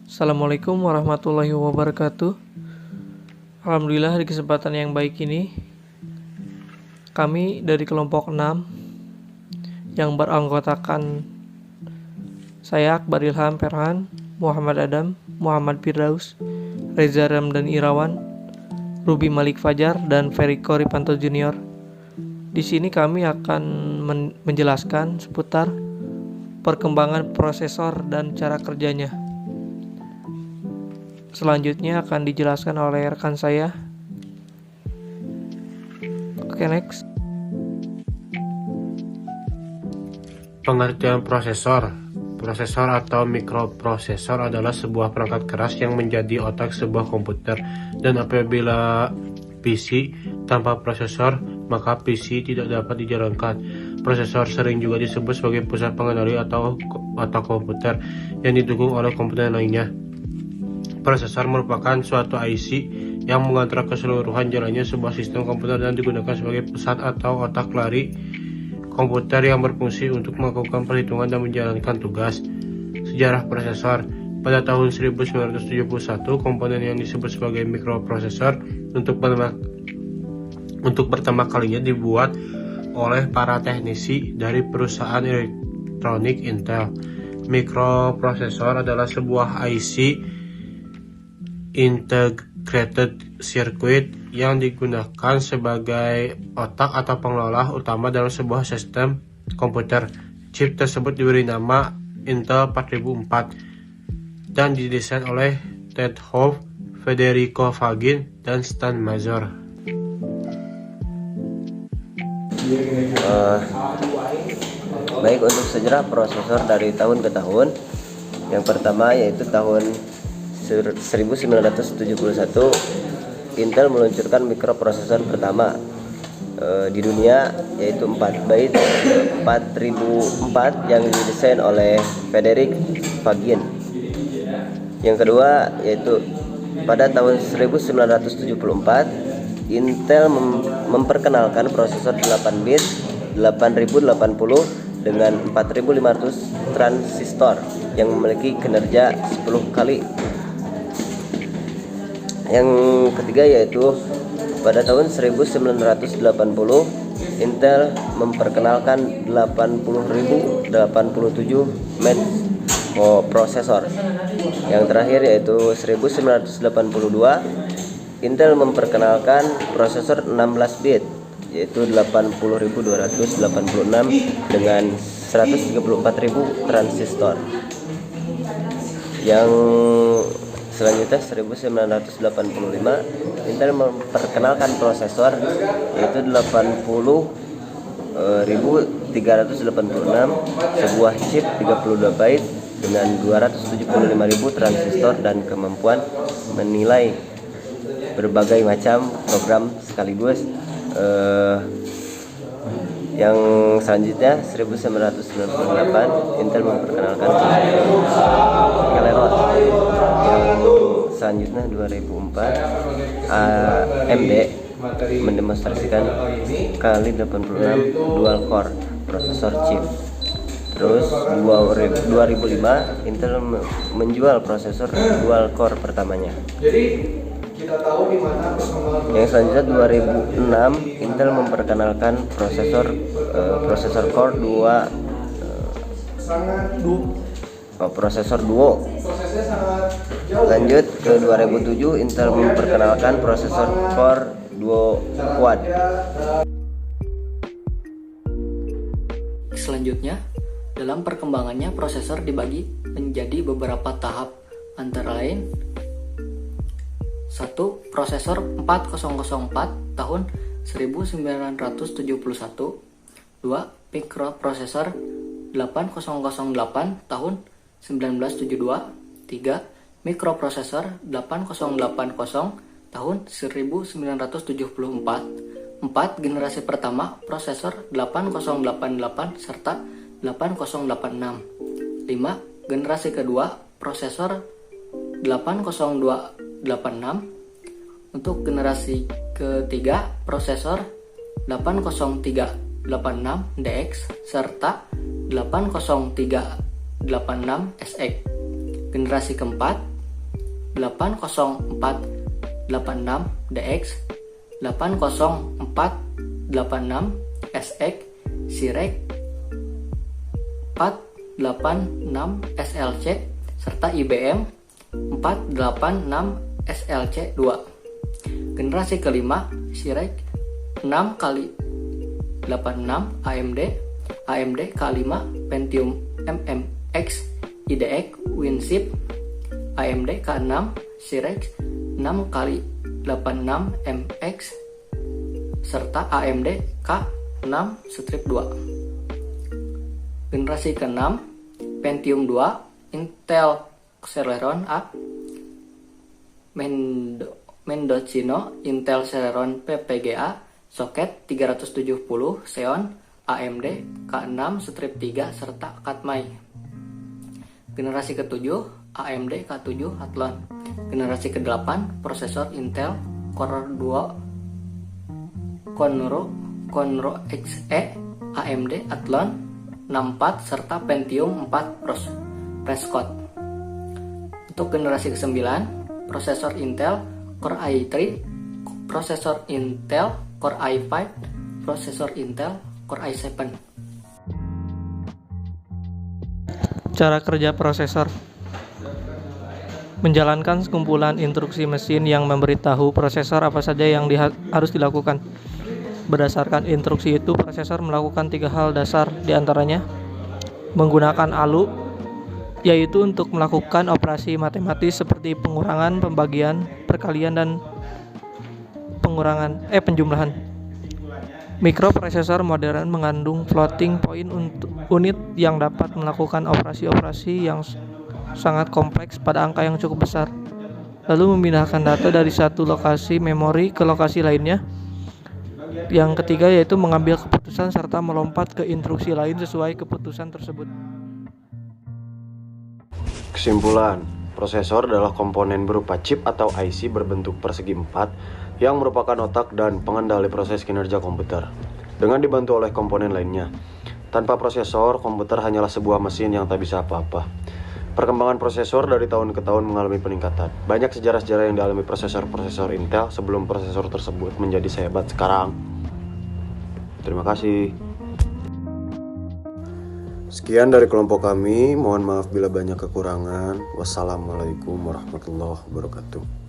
Assalamualaikum warahmatullahi wabarakatuh. Alhamdulillah di kesempatan yang baik ini kami dari kelompok 6 yang beranggotakan saya Akbar Ilham Perhan, Muhammad Adam, Muhammad Firdaus, Reza Ramdan Irawan, Ruby Malik Fajar, dan Feriko Ripanto Junior. Di sini kami akan menjelaskan seputar perkembangan prosesor dan cara kerjanya. Selanjutnya akan dijelaskan oleh rekan saya. Oke, next. Pengertian prosesor. Prosesor atau mikroprosesor adalah sebuah perangkat keras yang menjadi otak sebuah komputer. Dan apabila PC tanpa prosesor, maka PC tidak dapat dijalankan. Prosesor sering juga disebut sebagai pusat pengendali atau otak komputer yang didukung oleh komponen lainnya. Prosesor merupakan suatu IC yang mengontrol keseluruhan jalannya sebuah sistem komputer dan digunakan sebagai pusat atau otak lari komputer yang berfungsi untuk melakukan perhitungan dan menjalankan tugas. Sejarah prosesor. Pada tahun 1971, komponen yang disebut sebagai mikroprosesor untuk pertama kalinya dibuat oleh para teknisi dari perusahaan elektronik Intel. Mikroprosesor adalah sebuah IC integrated circuit yang digunakan sebagai otak atau pengelola utama dalam sebuah sistem komputer. Chip tersebut diberi nama Intel 4004 dan didesain oleh Ted Howe, Federico Fagin, dan Stan Mazur. Baik, untuk sejarah prosesor dari tahun ke tahun. Yang pertama yaitu tahun 1971, Intel meluncurkan mikroprosesor pertama di dunia, yaitu 4 bit 4004 yang didesain oleh Frederick Fagin. Yang kedua yaitu pada tahun 1974, Intel memperkenalkan prosesor 8 bit 8080 dengan 4500 transistor yang memiliki kinerja 10 kali. Yang ketiga yaitu pada tahun 1980, Intel memperkenalkan 8087 prosesor. Yang terakhir yaitu 1982, Intel memperkenalkan prosesor 16 bit yaitu 80286 dengan 134.000 transistor. Yang selanjutnya 1985, Intel memperkenalkan prosesor yaitu 80.386, sebuah chip 32 byte dengan 275.000 transistor dan kemampuan menilai berbagai macam program sekaligus. Yang selanjutnya 1998, Intel memperkenalkan Celeron. Yang selanjutnya 2004, AMD mendemonstrasikan kali 86 dual core prosesor chip. Terus 2005, Intel menjual prosesor dual core pertamanya. Yang selanjutnya 2006, Intel memperkenalkan prosesor core 2 prosesor duo. Lanjut ke 2007, Intel memperkenalkan prosesor core duo quad. Selanjutnya, dalam perkembangannya prosesor dibagi menjadi beberapa tahap, antara lain 1. Prosesor 4004 tahun 1971. 2. Mikroprosesor 8008 tahun 1972. 3. Mikroprosesor 8080 tahun 1974. 4. Generasi pertama prosesor 8088 serta 8086. 5. Generasi kedua prosesor 8086. Untuk generasi ketiga prosesor 80386DX serta 80386SX. Generasi keempat 80486DX, 80486 SX, Sirek 486SLC, serta IBM 486SLC2. Generasi kelima Sirek 6x86 AMD K5 Pentium MMX IDX Winchip AMD K6 Sirek 6x86MX serta AMD K6-2. Generasi ke-6 Pentium 2 Intel Celeron A, Mendocino Intel Celeron PPGA soket 370 Xeon AMD K6-3 serta Katmai. Generasi ke-7 AMD K7 Athlon. Generasi ke-8 prosesor Intel Core 2 Conro XE AMD Athlon 64 serta Pentium 4 Prescott. Untuk generasi ke-9 prosesor Intel Core i3, prosesor Intel Core i5, prosesor Intel Core i7. Cara kerja prosesor: menjalankan sekumpulan instruksi mesin yang memberitahu prosesor apa saja yang harus dilakukan. Berdasarkan instruksi itu, prosesor melakukan 3 hal dasar, diantaranya menggunakan ALU, yaitu untuk melakukan operasi matematis seperti pengurangan, pembagian, perkalian, dan penjumlahan. Mikroprosesor modern mengandung floating point unit yang dapat melakukan operasi-operasi yang sangat kompleks pada angka yang cukup besar, lalu memindahkan data dari satu lokasi memori ke lokasi lainnya. Yang ketiga yaitu mengambil keputusan serta melompat ke instruksi lain sesuai keputusan tersebut. Kesimpulan, prosesor adalah komponen berupa chip atau IC berbentuk persegi 4 yang merupakan otak dan pengendali proses kinerja komputer, dengan dibantu oleh komponen lainnya. Tanpa prosesor, komputer hanyalah sebuah mesin yang tak bisa apa-apa. Perkembangan prosesor dari tahun ke tahun mengalami peningkatan. Banyak sejarah-sejarah yang dialami prosesor-prosesor Intel sebelum prosesor tersebut menjadi sehebat sekarang. Terima kasih. Sekian dari kelompok kami. Mohon maaf bila banyak kekurangan. Wassalamualaikum warahmatullahi wabarakatuh.